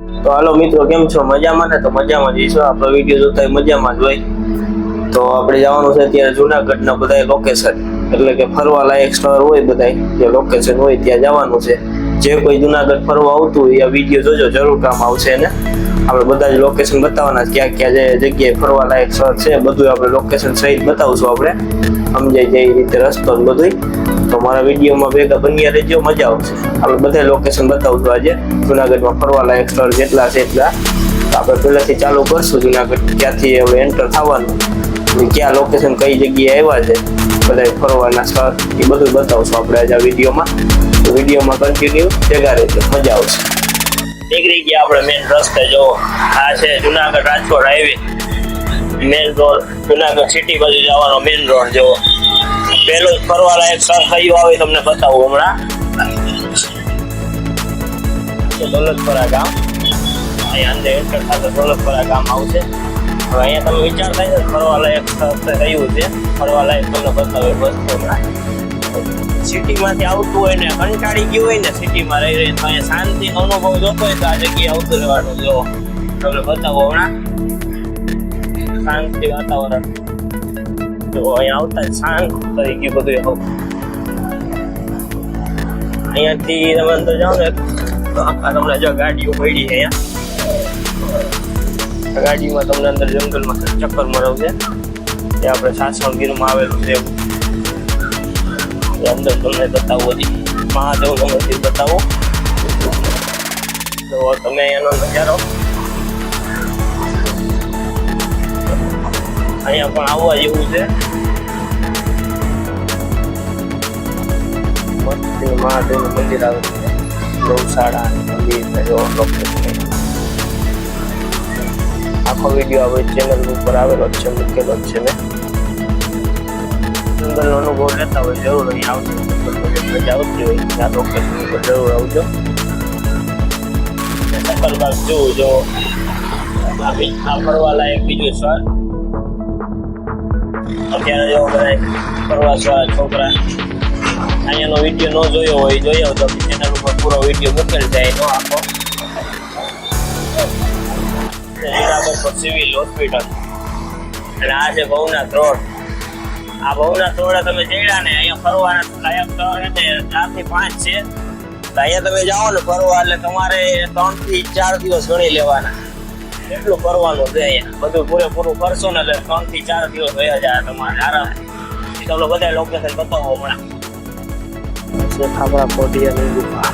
તો હાલો મિત્રો, કેમ છો? મજામાં ને? તો મજામાં જ છો. આપણો વિડીયો જોતા મજામાં જ હોય. તો આપણે જવાનું છે અત્યારે જુનાગઢના બધા લોકેશન, એટલે કે ફરવા લાયક સ્થળ હોય બધા જે લોકેશન હોય ત્યાં જવાનું છે. જે કોઈ જુનાગઢ ફરવા આવતું હોય આ વિડીયો જોજો, જરૂર કામ આવશે. ને આપણે બધા જ લોકેશન બતાવવાના, ક્યાં ક્યાં જે જગ્યાએ ફરવા લાયક સ્થળ છે બધું આપણે લોકેશન સહિત બતાવશું. આપણે સમજાઈ જાય એ રીતે રસ્તો ને બધું. તો મારા વિડીયોમાં ભેગા બન્યા રહેજો, મજા આવશે. આપણે બધા લોકેશન બતાવશું આજે જુનાગઢમાં ફરવા લાયક સ્થળ જેટલા છે એટલા. આપણે પહેલાથી ચાલુ કરશું જુનાગઢ, ક્યાંથી આપણે એન્ટર થવાનું, ક્યાં લોકેશન કઈ જગ્યાએ આવ્યા છે બધા ફરવાના સ્થળ, એ બધું બતાવશું આપણે આજે આ વિડીયોમાં. તો વિડીયોમાં કન્ટિન્યુ ભેગા રહેજો, મજા આવશે. નીકળી ગયા આપણે મેન રસ્તે. જો આ છે Junagadh Rajkot highway, main road, Junagadh city બાજુ જવાનો મેન રોડ. જો પેલું જ ફરવા લાયક સ્થળ કયું આવે તમને બતાવું હમણાં. દોલતપરા ગામ, અહીંયા અંદર એન્ટર થતા દોલતપરા ગામ આવશે. હવે અહીંયા તમે વિચાર થાય છે ફરવા લાયક સ્થળ કયું છે, ફરવા લાયક તમને બતાવે વસ્તુ હમણાં. સિટીમાંથી આવતું હોય ને કંટાળી ગયું હોય ને સિટીમાં રહી રહી, તો અહીંયા શાંતિનો અનુભવ જોતો હોય તો આ જગ્યાએ આવતું રહેવાનું. જો તમને બતાવો હમણાં શાંતિ વાતાવરણ. જો અહીંયા આવતા શાંત થઈ ગયું બધું. અહીંયાથી તમે અંદર જાઓ ને તો આખા તમને જો ગાડીઓ પડી છે અહીંયા. ગાડીમાં તમને અંદર જંગલમાં ચક્કર મરાવશે. તે આપણે સાસણગીરમાં આવેલું છે. અંદર તમને બતાવો, મહાદેવનું મંદિર બતાવો. તો તમે અહીંયાનો નજારો, અહીંયા પણ આવવા જેવું છે. મહાદેવનું મંદિર આવેલું છે, ગૌશાળા મંદિર. આખો વિડીયો આવે ચેનલ ઉપર આવેલો જ છે, મૂકેલો જ છે મેં. જંગલનો અનુભવ લેતા હોય જરૂર અહીં આવજો. મજા આવતી હોય આ લોકેશન ઉપર જરૂર આવજો. સકલબાગ જોવું જો આ ફરવા લાયક બીજું સ્થળ. અત્યારે જો બધા ફરવા છોકરા અહીંયાનો વિડીયો ન જોયો હોય જોઈ આવજો. ચેનલ ઉપર પૂરો વિડીયો મૂકેલ જાય એનો આખો. જુનાગઢ સિવિલ હોસ્પિટલ અને આ છે ભવનાથ રોડ. આ ભવનાથ રોડ તમે જઈડા ને અહીંયા ફરવાના લાયક સ્થળ છે 4 થી 5 છે. અહીંયા તમે જાઓ ને ફરવા એટલે તમારે 3 થી 4 દિવસ ગણી લેવાના, એટલું ફરવાનું છે અહીંયા. બધું પૂરેપૂરું કરશો ને એટલે 3 થી 4 દિવસ વયા જાય તમારે આરામથી. ચાલો બધા લોકેશન બતાવો હમણાં. ખાબરા કોટિયાની ગુફા.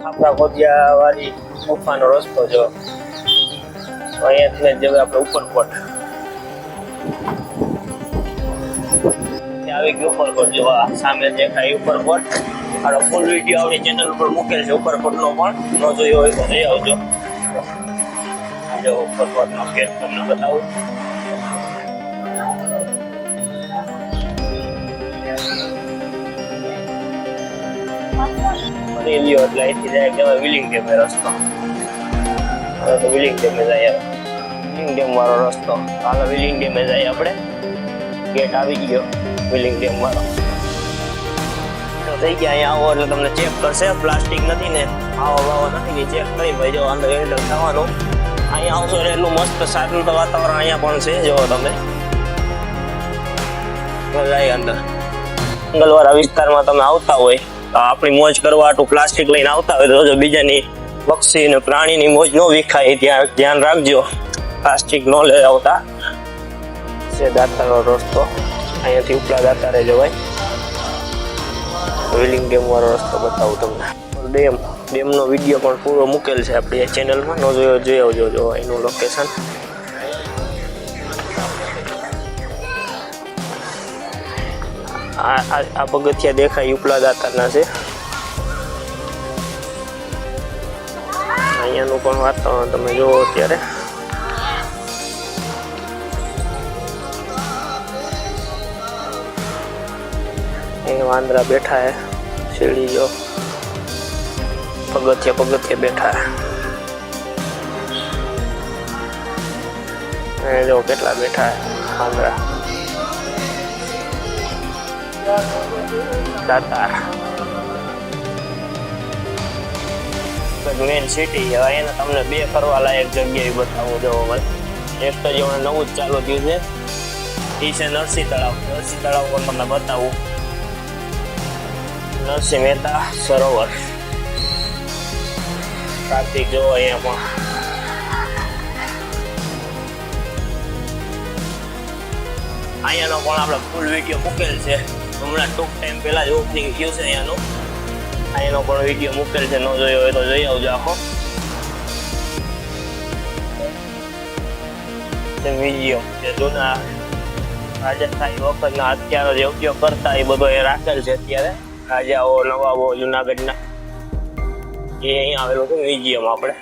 ખાબરા કોટિયા વાળી ગુફાનો રસ્તો જો અહીંયાથી જવે આપણે ઉપરકોટ. આવી ગયો ઉપરકોટ. જો સામે દેખાય ઉપરકોટ. આનો ફૂલ વિડીયો આપણી ચેનલ ઉપર મૂકેલ છે ઉપરકોટનો, પણ ન જોયો હોય તો જઈ આવજો. જો ઉપરકોટનો ગેટ તમને બતાવું. એટલે અહીંથી જાય કહેવાય વિલિંગ ડેમ રસ્તો. તો વિલિંગ ડેમે જાય, વિલિંગ ડેમ વાળો રસ્તો. હાલ વિલિંગ ડેમે જાય આપણે. ગેટ આવી ગયો વિલિંગ ડેમ વાળો. થઈ ગયા અહીંયા આવો એટલે તમને ચેક કરશે. પ્લાસ્ટિક નથી ને આવો બાવો નથી, ચેક કરી ભાઈ જો અંદર એન્ટર થવાનું. અહીંયા આવશો એટલે એટલું મસ્ત શાંત વાતાવરણ અહીંયા પણ છે. જો તમે અંદર જંગલવાળા વિસ્તારમાં તમે આવતા હોય તો આપણી મોજ કરવા આટલું પ્લાસ્ટિક લઈને આવતા હોય તો બીજાની પક્ષી ને પ્રાણીની મોજ ન વિખાય ત્યાં ધ્યાન રાખજો. પ્લાસ્ટિક ન લઈ આવતા. છે દાતારનો રસ્તો, અહીંયાથી ઉપલા દાતારે જવાય. વિલિંગ ડેમ વાળો રસ્તો બતાવું તમને. ડેમનો વિડીયો પણ પૂરો મૂકેલ છે આપણી ચેનલમાં, ન જોયો જોઈ આવજો. જો એનું લોકેશન. આ પગથિયા દેખાય ઉપલા દાતારના છે. અહીંયાનું પણ વાતાવરણ તમે જુઓ અત્યારે. વાંદરા બેઠા હે, સીડી જો પગથિયા બેઠા. જો કેટલા બેઠા આંધળા દાતાર મેન સિટી એને તમને બે ફરવા લાયક જગ્યાએ બતાવું જો એક તો જે નવું જ ચાલુ થયું છે એ છે નરસિંહ તળાવ પર તમને બતાવું નરસિંહ મહેતા સરોવર કાર્તિક જો અહીંયા પણ અહીંયાનો પણ આપણે ફૂલ વિડીયો મૂકેલ છે હમણાં ટૂંક ટાઈમ પહેલા જ ઓપનિંગ થયું છે અહીંયાનું અહીંયાનો પણ વિડીયો મૂકેલ છે ન જોયો હોય તો જોઈ આવજો આખો મ્યુઝિયમ જે જૂના રાજસ્થાની વખતના હથિયારો જે ઉપયોગ કરતા એ બધો એ રાખેલ છે અત્યારે રાજાઓ નવાબો જુનાગઢના એ અહીંયા આવેલું છે મ્યુઝિયમ આપણે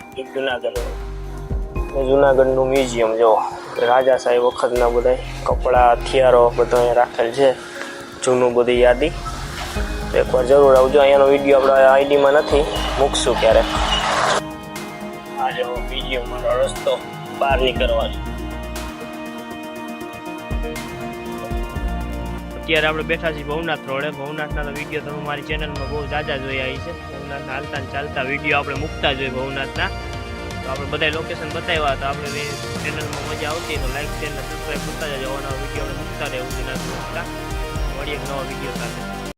જુનાગઢનું મ્યુઝિયમ જો રાજા સાહેબ વખતના બધા કપડા હથિયારો બધો અહીંયા રાખેલ છે જૂનું બધી યાદી એકવાર જરૂર આવજો અહીંયાનો વિડીયો આપણે આઈડીમાં નથી મૂકશું ક્યારેક આ જો મ્યુઝિયમનો રસ્તો બહાર નીકળવાનો અત્યારે આપણે બેઠા છીએ ભવનાથ રોડે ભવનાથના વિડીયો તમે મારી ચેનલમાં બહુ જાજા જોઈ આવી છે ભવનાથના હાલતા ને ચાલતા વિડીયો આપણે મૂકતા જોઈએ ભવનાથના તો આપણે બધા લોકેશન બતાવ્યા હતા આપણે ચેનલમાં મજા આવતી તો લાઈક શેર અને સબસ્ક્રાઈબ કરતા જજો નવા વિડીયો આપણે મૂકતા રહેવું મૂકતા મળીએ એક નવા વિડીયો સાથે